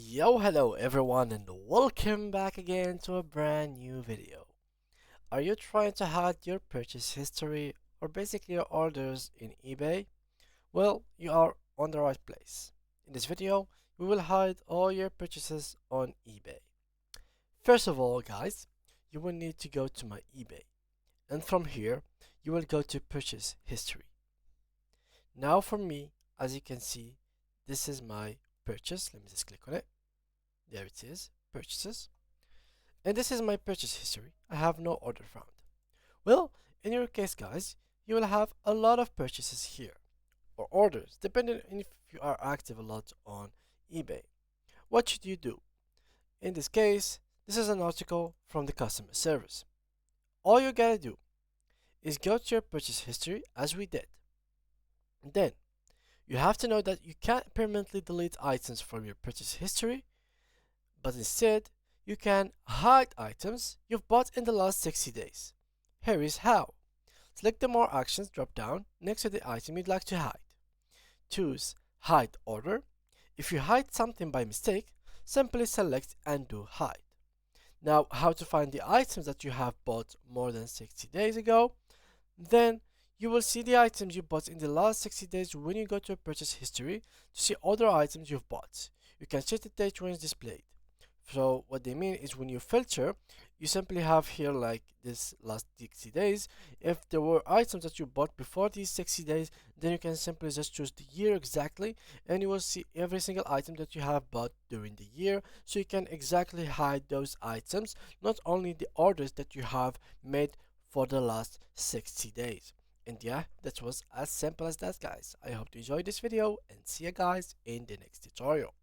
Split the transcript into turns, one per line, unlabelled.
Hello everyone, and welcome back again to a brand new video. Are you trying to hide your purchase history or basically your orders in eBay? Well, you are on the right place. In this video, we will hide all your purchases on eBay. First of all, guys, you will need to go to my eBay, and from here, you will go to purchase history. Now for me, as you can see, this is my purchase. Let me just click on it. There it is, purchases. And this is my purchase history. I have no order found. Well, in your case, guys, you will have a lot of purchases here, or orders, depending on if you are active a lot on eBay. What should you do? In this case, this is an article from the customer service. All you gotta do is go to your purchase history as we did. Then, you have to know that you can't permanently delete items from your purchase history, but instead, you can hide items you've bought in the last 60 days. Here is how. Select the More Actions drop down next to the item you'd like to hide. Choose Hide Order. If you hide something by mistake, simply select and do Hide. Now, how to find the items that you have bought more than 60 days ago? Then, you will see the items you bought in the last 60 days when you go to purchase history to see other items you've bought. You can check the date when it's displayed. So what they mean is when you filter, you simply have here like this last 60 days. If there were items that you bought before these 60 days, then you can simply just choose the year exactly, and you will see every single item that you have bought during the year. So you can exactly hide those items, not only the orders that you have made for the last 60 days. And yeah, that was as simple as that, guys. I hope you enjoyed this video and see you guys in the next tutorial.